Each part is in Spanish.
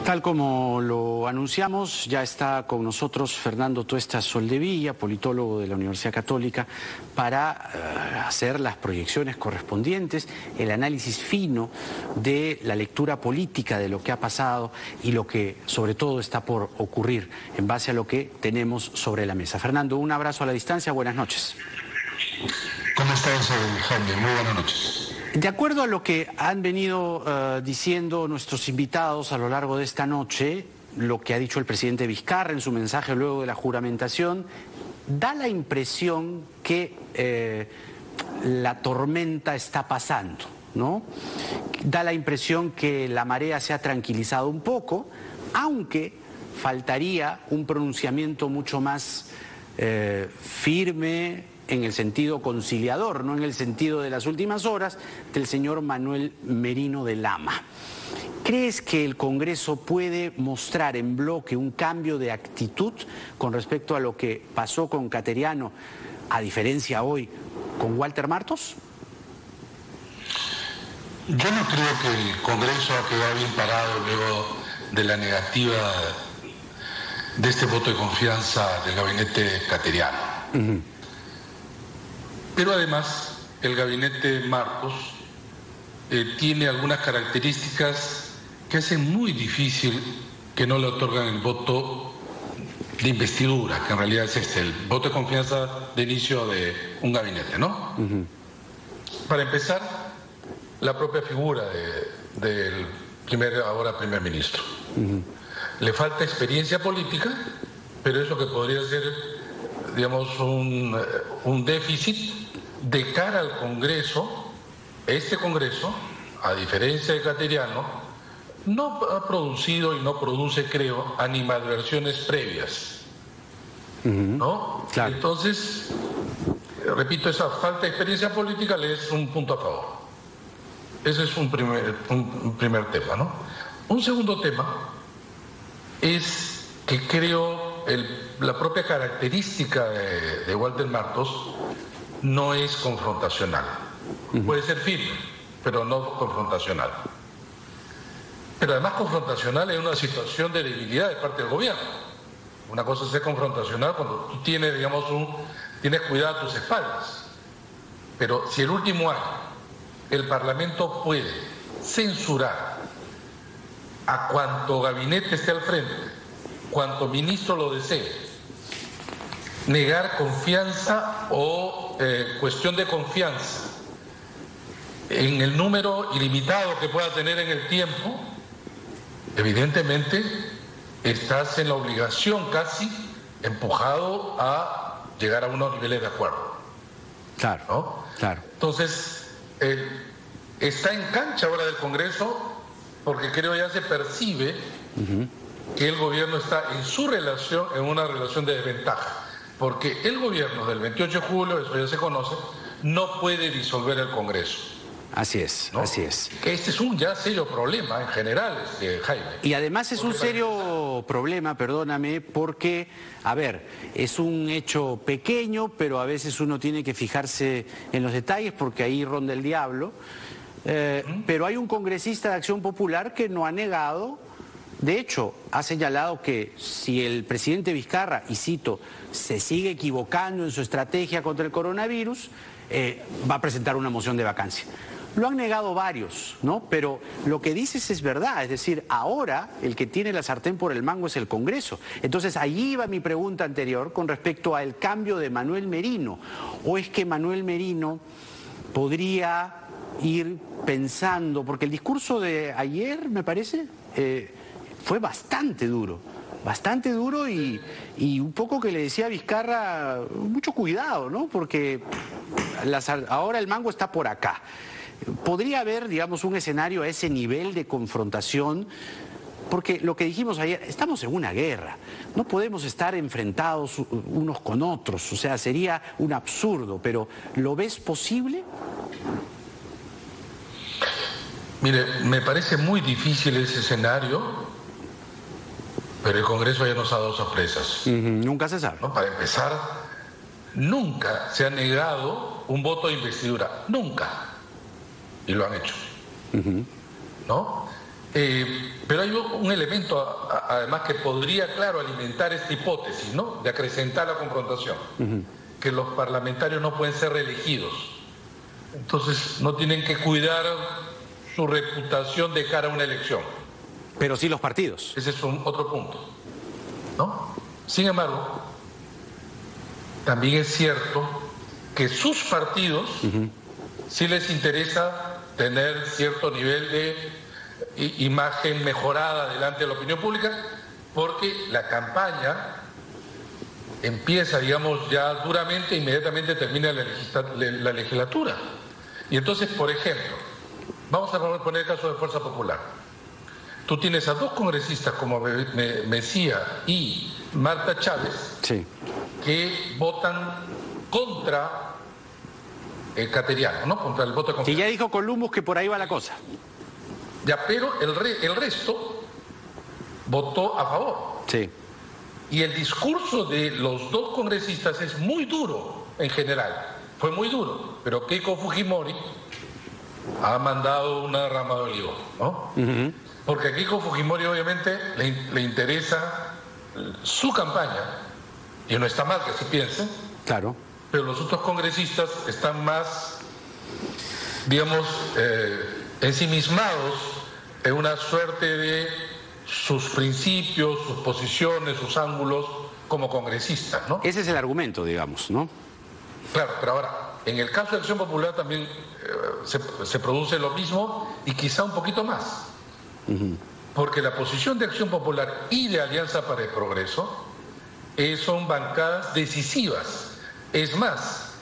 Tal como lo anunciamos, ya está con nosotros Fernando Tuesta Soldevilla, politólogo de la Universidad Católica, para hacer las proyecciones correspondientes, el análisis fino de la lectura política de lo que ha pasado y lo que sobre todo está por ocurrir en base a lo que tenemos sobre la mesa. Fernando, un abrazo a la distancia, buenas noches. ¿Cómo estás, Jaime? Muy buenas noches. De acuerdo a lo que han venido diciendo nuestros invitados a lo largo de esta noche, lo que ha dicho el presidente Vizcarra en su mensaje luego de la juramentación, da la impresión que la tormenta está pasando, ¿no? Da la impresión que la marea se ha tranquilizado un poco, aunque faltaría un pronunciamiento mucho más firme, en el sentido conciliador, no en el sentido de las últimas horas, del señor Manuel Merino de Lama. ¿Crees que el Congreso puede mostrar en bloque un cambio de actitud con respecto a lo que pasó con Cateriano, a diferencia hoy con Walter Martos? Yo no creo que el Congreso ha quedado bien parado luego de la negativa de este voto de confianza del gabinete Cateriano. Pero además, el gabinete Martos tiene algunas características que hacen muy difícil que no le otorgan el voto de investidura, que en realidad es el voto de confianza de inicio de un gabinete, ¿no? Para empezar, la propia figura del ahora primer ministro. Le falta experiencia política, pero eso que podría ser, digamos, un déficit de cara al Congreso. Este Congreso, a diferencia de Cateriano, no ha producido y no produce, creo, animadversiones previas, ¿no? Claro. Entonces, repito, esa falta de experiencia política le es un punto a favor. Ese es un primer tema, ¿no? Un segundo tema es que creo la propia característica de Walter Martos no es confrontacional. Puede ser firme, pero no confrontacional. Pero además confrontacional en una situación de debilidad de parte del gobierno. Una cosa es ser confrontacional cuando tú tienes, digamos, tienes cuidado a tus espaldas. Pero si el último año el Parlamento puede censurar a cuanto gabinete esté al frente, cuanto ministro lo desee, negar confianza o cuestión de confianza en el número ilimitado que pueda tener en el tiempo, evidentemente estás en la obligación, casi empujado a llegar a unos niveles de acuerdo. Claro, ¿no? Claro. Entonces, está en cancha ahora del Congreso, porque creo ya se percibe que el gobierno está en su relación, en una relación de desventaja. Porque el gobierno del 28 de julio, eso ya se conoce, no puede disolver el Congreso. Así es, ¿no? Así es. Este es un ya serio problema en general, Jaime. Y además es un serio problema, perdóname, porque, a ver, es un hecho pequeño, pero a veces uno tiene que fijarse en los detalles porque ahí ronda el diablo. Pero hay un congresista de Acción Popular que no ha negado. De hecho, ha señalado que si el presidente Vizcarra, y cito, se sigue equivocando en su estrategia contra el coronavirus, va a presentar una moción de vacancia. Lo han negado varios, ¿no? Pero lo que dices es verdad, es decir, ahora el que tiene la sartén por el mango es el Congreso. Entonces, ahí iba mi pregunta anterior con respecto al cambio de Manuel Merino. ¿O es que Manuel Merino podría ir pensando, porque el discurso de ayer, me parece, fue bastante duro y un poco que le decía a Vizcarra, mucho cuidado, ¿no? Porque ahora el mango está por acá. ¿Podría haber, digamos, un escenario a ese nivel de confrontación? Porque lo que dijimos ayer, estamos en una guerra, no podemos estar enfrentados unos con otros, o sea, sería un absurdo, pero ¿lo ves posible? Mire, me parece muy difícil ese escenario. Pero el Congreso ya nos ha dado sorpresas. Nunca se sabe. ¿No? Para empezar, nunca se ha negado un voto de investidura. Nunca. Y lo han hecho. ¿No? Pero hay un elemento, además, que podría, claro, alimentar esta hipótesis, ¿no?, de acrecentar la confrontación, que los parlamentarios no pueden ser reelegidos. Entonces, no tienen que cuidar su reputación de cara a una elección. Pero sí los partidos. Ese es otro punto, ¿no? Sin embargo, también es cierto que sus partidos sí les interesa tener cierto nivel de imagen mejorada delante de la opinión pública, porque la campaña empieza, digamos, ya duramente, inmediatamente termina la legislatura. Y entonces, por ejemplo, vamos a poner el caso de Fuerza Popular. Tú tienes a dos congresistas como Mejía y Marta Chávez, sí, que votan contra el Cateriano, ¿no?, contra el voto de confianza. Y ya dijo Columbus que por ahí va la cosa. Ya, pero el resto votó a favor. Sí. Y el discurso de los dos congresistas es muy duro en general. Fue muy duro. Pero Keiko Fujimori ha mandado una rama de olivo, ¿no? Porque a Keiko Fujimori obviamente le interesa su campaña. Y no está mal que así piensen. Claro. Pero los otros congresistas están más, digamos, ensimismados en una suerte de sus principios, sus posiciones, sus ángulos como congresistas, ¿no? Ese es el argumento, digamos, ¿no? Claro, pero ahora, en el caso de Acción Popular también se produce lo mismo y quizá un poquito más. Porque la posición de Acción Popular y de Alianza para el Progreso son bancadas decisivas. Es más,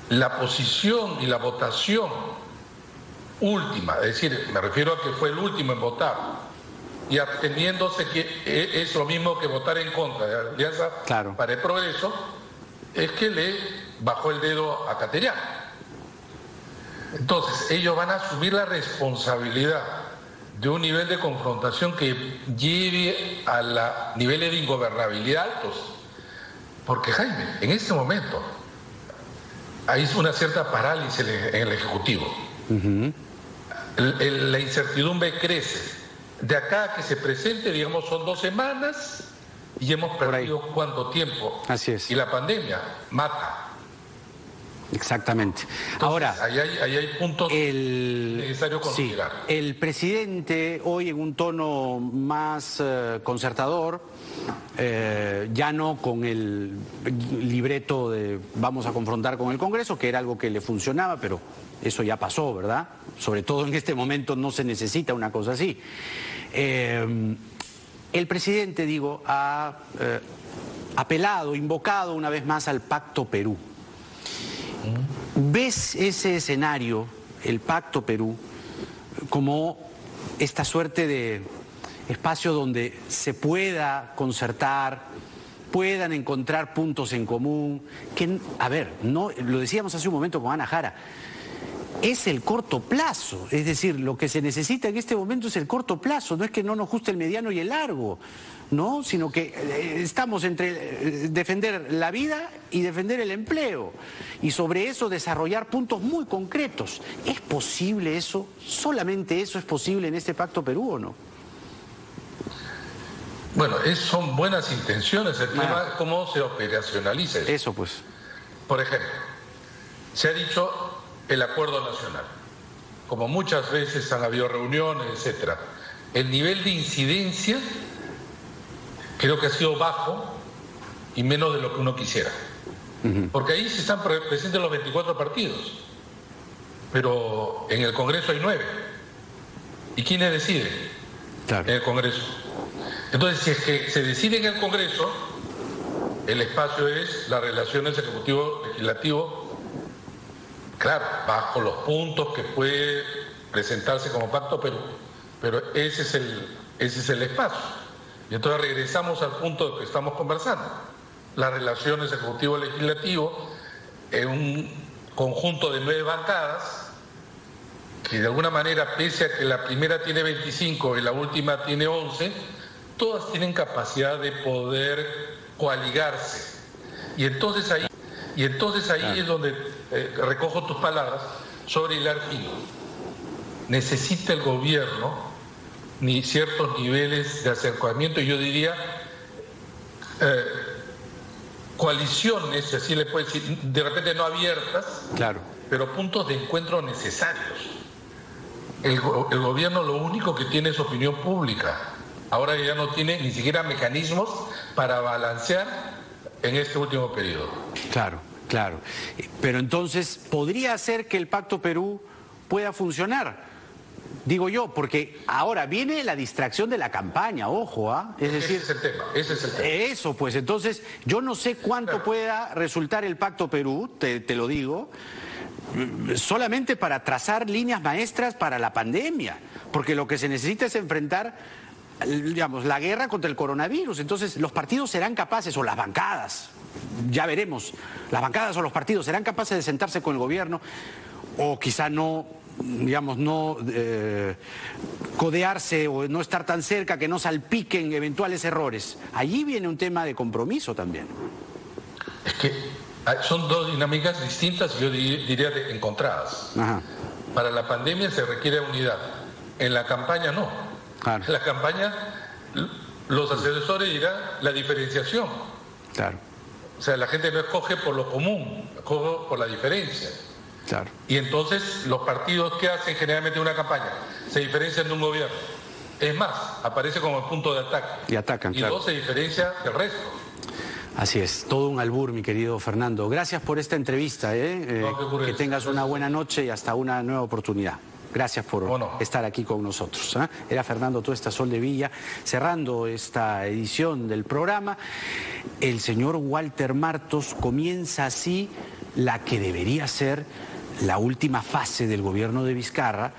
la posición y la votación última, es decir, me refiero a que fue el último en votar y absteniéndose, que es lo mismo que votar en contra de la Alianza para el Progreso, es que le bajó el dedo a Cateriano. Entonces, ellos van a asumir la responsabilidad de un nivel de confrontación que lleve a niveles de ingobernabilidad altos. Porque, Jaime, en este momento hay una cierta parálisis en el Ejecutivo. La incertidumbre crece. De acá a que se presente, digamos, son 2 semanas y hemos perdido ¿cuánto tiempo? Así es. Y la pandemia mata. Exactamente. Entonces, ahora, ahí hay puntos necesarios considerar. Sí, el presidente hoy en un tono más concertador, ya no con el libreto de vamos a confrontar con el Congreso, que era algo que le funcionaba, pero eso ya pasó, ¿verdad? Sobre todo en este momento no se necesita una cosa así. El presidente, digo, ha apelado, invocado una vez más al Pacto Perú. ¿Ves ese escenario, el Pacto Perú, como esta suerte de espacio donde se pueda concertar, puedan encontrar puntos en común? Que, a ver, no, lo decíamos hace un momento con Ana Jara, es el corto plazo, es decir, lo que se necesita en este momento es el corto plazo, no es que no nos guste el mediano y el largo, ¿no? Sino que estamos entre defender la vida y defender el empleo y sobre eso desarrollar puntos muy concretos. ¿Es posible eso? ¿Solamente eso es posible en este Pacto Perú o no? Bueno, son buenas intenciones, el tema es cómo se operacionaliza eso. Eso pues. Por ejemplo, se ha dicho el acuerdo nacional. Como muchas veces han habido reuniones, etcétera, el nivel de incidencia creo que ha sido bajo y menos de lo que uno quisiera. Porque ahí se están presentes los 24 partidos, pero en el Congreso hay 9. ¿Y quiénes deciden? Claro. En el Congreso. Entonces, si es que se decide en el Congreso, el espacio es las relaciones ejecutivo-legislativo, claro, bajo los puntos que puede presentarse como Pacto Perú, pero ese es el espacio. Y entonces regresamos al punto de que estamos conversando. Las relaciones ejecutivo-legislativo en un conjunto de 9 bancadas que de alguna manera, pese a que la primera tiene 25 y la última tiene 11, todas tienen capacidad de poder coaligarse. Y entonces ahí es donde recojo tus palabras sobre hilar fino. Necesita el gobierno ni ciertos niveles de acercamiento, yo diría coaliciones, si así le puedo decir, de repente no abiertas, claro, pero puntos de encuentro necesarios. El gobierno lo único que tiene es opinión pública. Ahora ya no tiene ni siquiera mecanismos para balancear en este último periodo. Claro, claro. Pero entonces, ¿podría ser que el Pacto Perú pueda funcionar? Digo yo, porque ahora viene la distracción de la campaña, ojo, ¿ah? Es decir, ese es el tema, ese es el tema. Eso, pues entonces, yo no sé cuánto pueda resultar el Pacto Perú, te lo digo, solamente para trazar líneas maestras para la pandemia, porque lo que se necesita es enfrentar, digamos, la guerra contra el coronavirus. Entonces, los partidos serán capaces, o las bancadas, ya veremos, las bancadas o los partidos serán capaces de sentarse con el gobierno, o quizá no, digamos, no codearse o no estar tan cerca, que no salpiquen eventuales errores. Allí viene un tema de compromiso también. Es que son dos dinámicas distintas, yo diría encontradas. Ajá. Para la pandemia se requiere unidad, en la campaña no. Claro. En la campaña los asesores dirán la diferenciación. Claro. O sea, la gente no escoge por lo común, escoge por la diferencia. Claro. Y entonces los partidos que hacen generalmente una campaña se diferencian de un gobierno. Es más, aparece como el punto de ataque. Y atacan, y dos, se diferencia del resto. Así es, todo un albur, mi querido Fernando. Gracias por esta entrevista, que tengas una buena noche y hasta una nueva oportunidad. Gracias por estar aquí con nosotros. Era Fernando Tuesta Soldevilla, cerrando esta edición del programa. El señor Walter Martos comienza así la que debería ser la última fase del gobierno de Vizcarra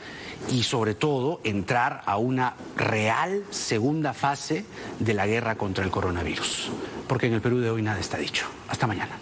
y sobre todo entrar a una real segunda fase de la guerra contra el coronavirus. Porque en el Perú de hoy nada está dicho. Hasta mañana.